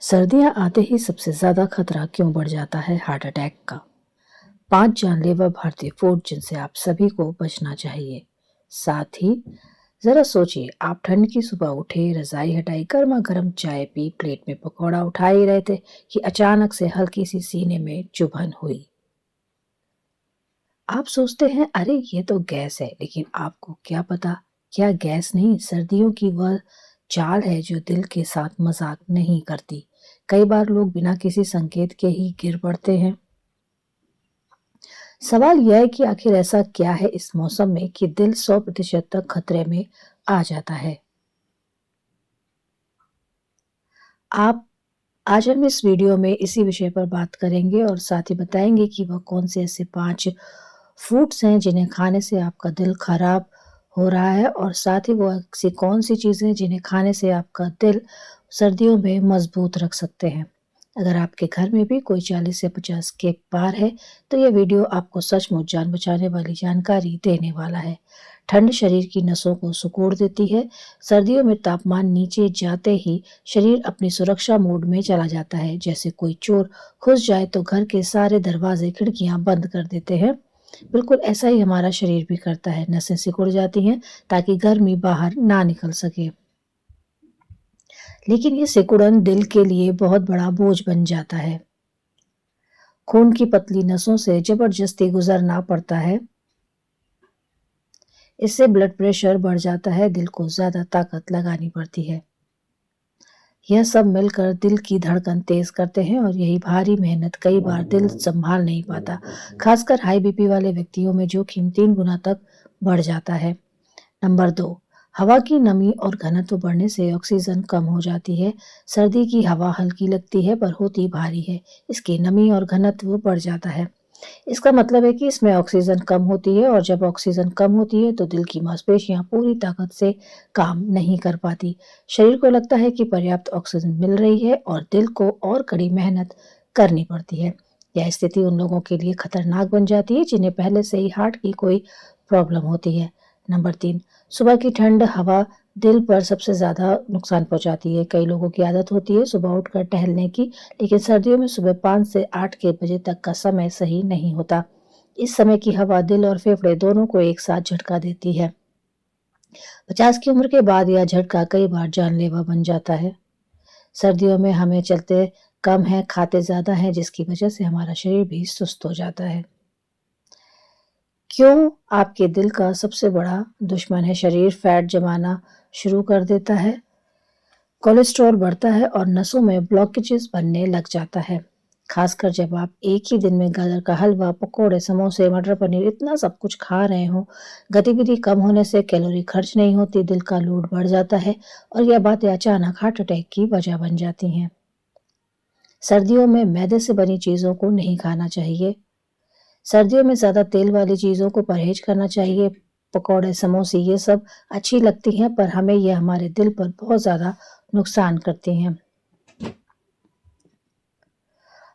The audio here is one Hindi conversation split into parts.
सर्दियां आते ही सबसे ज्यादा खतरा क्यों बढ़ जाता है हार्ट अटैक का। 5 जानलेवा भारतीय फूड जिनसे आप सभी को बचना चाहिए। साथ ही जरा सोचिए, आप ठंड की सुबह उठे, रजाई हटाई, गर्मा गर्म चाय पी, प्लेट में पकौड़ा उठा ही रहे थे कि अचानक से हल्की सी सीने में चुभन हुई। आप सोचते हैं अरे ये तो गैस है, लेकिन आपको क्या पता, क्या गैस नहीं, सर्दियों की वह चाल है जो दिल के साथ मजाक नहीं करती। कई बार लोग बिना किसी संकेत के ही गिर पड़ते हैं। सवाल यह है कि आखिर ऐसा क्या है इस मौसम में कि दिल 100% तक खतरे में आ जाता है। आप आज हम इस वीडियो में इसी विषय पर बात करेंगे और साथ ही बताएंगे कि वह कौन से ऐसे 5 फूड्स हैं जिन्हें खाने से आपका दिल खराब हो रहा है, और साथ ही वो ऐसी कौन सी चीज़ें हैं जिन्हें खाने से आपका दिल सर्दियों में मजबूत रख सकते हैं। अगर आपके घर में भी कोई 40 या 50 के पार है, तो यह वीडियो आपको सचमुच जान बचाने वाली जानकारी देने वाला है। ठंड शरीर की नसों को सिकोड़ देती है। सर्दियों में तापमान नीचे जाते ही शरीर अपनी सुरक्षा मोड में चला जाता है। जैसे कोई चोर घुस जाए तो घर के सारे दरवाजे खिड़कियां बंद कर देते हैं। बिल्कुल ऐसा ही हमारा शरीर भी करता है। नसें सिकुड़ जाती हैं ताकि गर्मी बाहर ना निकल सके। लेकिन ये सिकुड़न दिल के लिए बहुत बड़ा बोझ बन जाता है। खून की पतली नसों से जबरदस्ती गुजरना पड़ता है। इससे ब्लड प्रेशर बढ़ जाता है, दिल को ज्यादा ताकत लगानी पड़ती है। यह सब मिलकर दिल की धड़कन तेज करते हैं और यही भारी मेहनत कई बार दिल संभाल नहीं पाता। खासकर हाई बीपी वाले व्यक्तियों में जोखिम 3 गुना तक बढ़ जाता है। नंबर 2, हवा की नमी और घनत्व बढ़ने से ऑक्सीजन कम हो जाती है। सर्दी की हवा हल्की लगती है पर होती भारी है। इसकी नमी और घनत्व बढ़ जाता है। इसका मतलब है कि इसमें ऑक्सीजन कम होती है, और जब ऑक्सीजन कम होती है तो दिल की मांसपेशियां पूरी ताकत से काम नहीं कर पाती। शरीर को लगता है कि पर्याप्त ऑक्सीजन मिल रही है और दिल को और कड़ी मेहनत करनी पड़ती है। यह स्थिति उन लोगों के लिए खतरनाक बन जाती है जिन्हें पहले से ही हार्ट की कोई प्रॉब्लम होती है। नंबर 3, सुबह की ठंड हवा दिल पर सबसे ज़्यादा नुकसान पहुंचाती है। कई लोगों की आदत होती है सुबह उठकर टहलने की, लेकिन सर्दियों में सुबह 5 से 8 के बजे तक का समय सही नहीं होता। इस समय की हवा दिल और फेफड़े दोनों को एक साथ झटका देती है। 50 की उम्र के बाद यह झटका कई बार जानलेवा बन जाता है। सर्दियों में हमें चलते कम है, खाते ज़्यादा हैं, जिसकी वजह से हमारा शरीर भी सुस्त हो जाता है। क्यों आपके दिल का सबसे बड़ा दुश्मन है। शरीर फैट जमाना शुरू कर देता है, कोलेस्ट्रॉल बढ़ता है और नसों में ब्लॉकेजेस बनने लग जाता है। खासकर जब आप एक ही दिन में गाजर का हलवा, पकोड़े, समोसे, मटर पनीर इतना सब कुछ खा रहे हो। गतिविधि कम होने से कैलोरी खर्च नहीं होती, दिल का लोड बढ़ जाता है और यह बातें अचानक हार्ट अटैक की वजह बन जाती हैं। सर्दियों में मैदे से बनी चीज़ों को नहीं खाना चाहिए। सर्दियों में ज़्यादा तेल वाली चीज़ों को परहेज करना चाहिए। पकौड़े, समोसे ये सब अच्छी लगती हैं, पर हमें ये हमारे दिल पर बहुत ज़्यादा नुकसान करती हैं।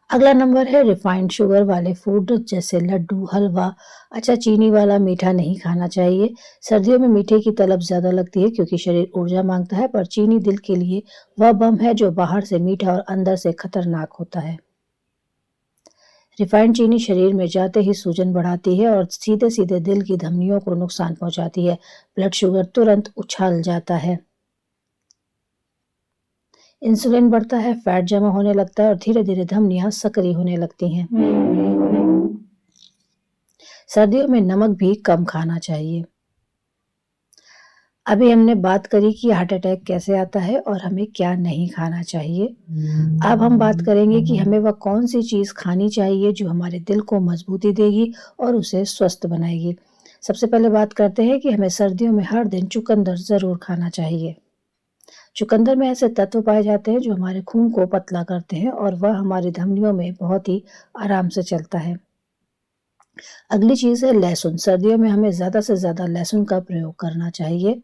अगला नंबर है रिफाइंड शुगर वाले फूड जैसे लड्डू, हलवा। अच्छा, चीनी वाला मीठा नहीं खाना चाहिए। सर्दियों में मीठे की तलब ज़्यादा लगती है क्योंकि शरीर ऊर्जा मांगता है, पर चीनी दिल के लिए वह बम है जो बाहर से मीठा और अंदर से खतरनाक होता है। रिफाइंड चीनी शरीर में जाते ही सूजन बढ़ाती है और सीधे सीधे दिल की धमनियों को नुकसान पहुंचाती है। ब्लड शुगर तुरंत उछाल जाता है, इंसुलिन बढ़ता है, फैट जमा होने लगता है और धीरे धीरे धमनियां सक्रिय होने लगती हैं। सर्दियों में नमक भी कम खाना चाहिए। अभी हमने बात करी कि हार्ट अटैक कैसे आता है और हमें क्या नहीं खाना चाहिए। अब हम बात करेंगे कि हमें वह कौन सी चीज़ खानी चाहिए जो हमारे दिल को मजबूती देगी और उसे स्वस्थ बनाएगी। सबसे पहले बात करते हैं कि हमें सर्दियों में हर दिन चुकंदर ज़रूर खाना चाहिए। चुकंदर में ऐसे तत्व पाए जाते हैं जो हमारे खून को पतला करते हैं और वह हमारी धमनियों में बहुत ही आराम से चलता है। अगली चीज़ है लहसुन। सर्दियों में हमें ज़्यादा से ज़्यादा लहसुन का प्रयोग करना चाहिए।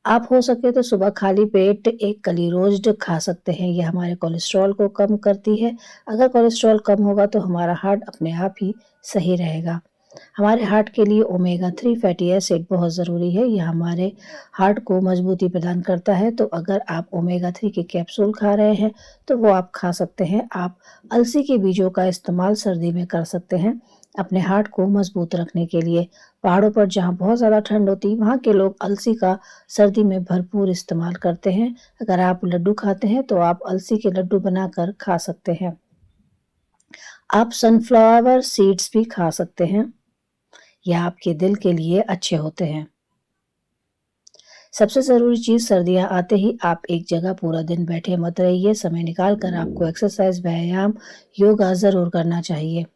आप हो सके तो सुबह खाली पेट एक कली रोस्ट खा सकते हैं। यह हमारे कोलेस्ट्रॉल को कम करती है। अगर कोलेस्ट्रॉल कम होगा तो हमारा हार्ट अपने आप ही सही रहेगा। हमारे हार्ट के लिए ओमेगा 3 फैटी एसिड बहुत ज़रूरी है। यह हमारे हार्ट को मजबूती प्रदान करता है। तो अगर आप ओमेगा 3 के कैप्सूल खा रहे हैं, तो वो आप खा सकते हैं। आप अलसी के बीजों का इस्तेमाल सर्दी में कर सकते हैं, अपने हार्ट को मजबूत रखने के लिए। पहाड़ों पर जहाँ बहुत ज़्यादा ठंड होती है, वहाँ के लोग अलसी का सर्दी में भरपूर इस्तेमाल करते हैं। अगर आप लड्डू खाते हैं, तो आप अलसी के लड्डू बनाकर खा सकते हैं। आप सनफ्लावर सीड्स भी खा सकते हैं। यह आपके दिल के लिए अच्छे होते हैं। सबसे ज़रूरी चीज़, सर्दियाँ आते ही आप एक जगह पूरा दिन बैठे मत रहिए। समय निकाल कर आपको एक्सरसाइज़, व्यायाम, योगा ज़रूर करना चाहिए।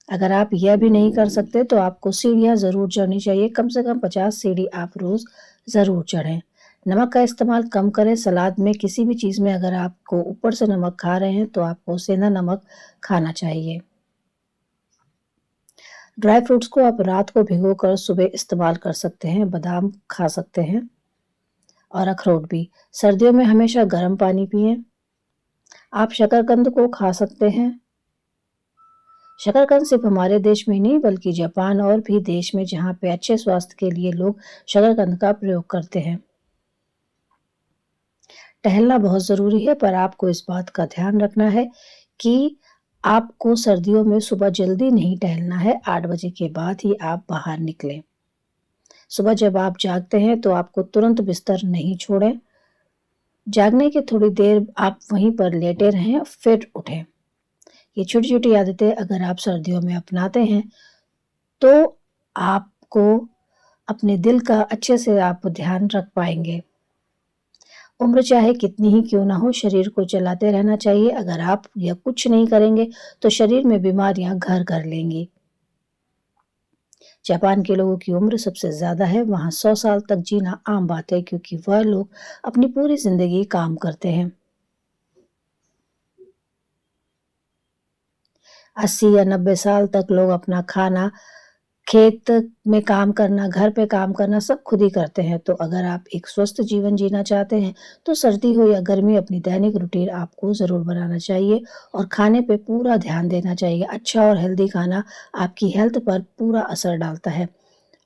अगर आप यह भी नहीं कर सकते, तो आपको सीढ़ियाँ ज़रूर चढ़नी चाहिए। कम से कम 50 सीढ़ी आप रोज़ ज़रूर चढ़ें। नमक का इस्तेमाल कम करें। सलाद में, किसी भी चीज़ में अगर आपको ऊपर से नमक खा रहे हैं, तो आपको सेंधा नमक खाना चाहिए। ड्राई फ्रूट्स को आप रात को भिगोकर सुबह इस्तेमाल कर सकते हैं। बादाम खा सकते हैं और अखरोट भी। सर्दियों में हमेशा गर्म पानी पिएँ। आप शकरकंद को खा सकते हैं। शकरकंद सिर्फ हमारे देश में ही नहीं, बल्कि जापान और भी देश में, जहाँ पे अच्छे स्वास्थ्य के लिए लोग शकरकंद का प्रयोग करते हैं। टहलना बहुत ज़रूरी है, पर आपको इस बात का ध्यान रखना है कि आपको सर्दियों में सुबह जल्दी नहीं टहलना है। 8 बजे के बाद ही आप बाहर निकलें। सुबह जब आप जागते हैं, तो आपको तुरंत बिस्तर नहीं छोड़ें। जागने की थोड़ी देर आप वहीं पर लेटे रहें, फिर उठें। ये छोटी-छोटी आदतें अगर आप सर्दियों में अपनाते हैं, तो आपको अपने दिल का अच्छे से आप ध्यान रख पाएँगे। उम्र चाहे कितनी ही क्यों ना हो, शरीर को चलाते रहना चाहिए। अगर आप यह कुछ नहीं करेंगे, तो शरीर में बीमारियाँ घर कर लेंगी। जापान के लोगों की उम्र सबसे ज़्यादा है। वहाँ 100 साल तक जीना आम बात है, क्योंकि वह लोग अपनी पूरी ज़िंदगी काम करते हैं। 80 या 90 साल तक लोग अपना खाना, खेत में काम करना, घर पे काम करना सब खुद ही करते हैं। तो अगर आप एक स्वस्थ जीवन जीना चाहते हैं, तो सर्दी हो या गर्मी, अपनी दैनिक रूटीन आपको ज़रूर बनाना चाहिए और खाने पे पूरा ध्यान देना चाहिए। अच्छा और हेल्दी खाना आपकी हेल्थ पर पूरा असर डालता है।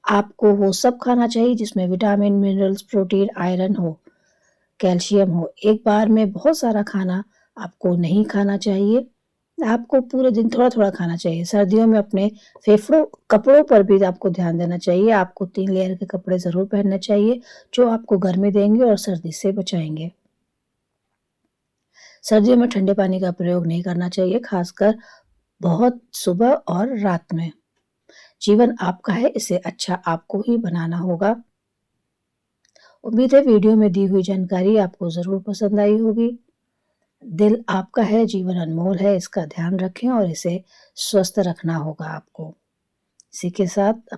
आपको वो सब खाना चाहिए जिसमें विटामिन, मिनरल्स, प्रोटीन, आयरन हो, कैल्शियम हो। एक बार में बहुत सारा खाना आपको नहीं खाना चाहिए। आपको पूरे दिन थोड़ा-थोड़ा खाना चाहिए। सर्दियों में अपने कपड़ों पर भी आपको ध्यान देना चाहिए। आपको 3 लेयर के कपड़े ज़रूर पहनने चाहिए, जो आपको गर्मी देंगे और सर्दी से बचाएँगे। सर्दियों में ठंडे पानी का प्रयोग नहीं करना चाहिए, खासकर बहुत सुबह और रात में। जीवन आपका है, इसे अच्छा आपको ही बनाना होगा। उम्मीद है वीडियो में दी हुई जानकारी आपको ज़रूर पसंद आई होगी। दिल आपका है, जीवन अनमोल है, इसका ध्यान रखें और इसे स्वस्थ रखना होगा आपको। इसी के साथ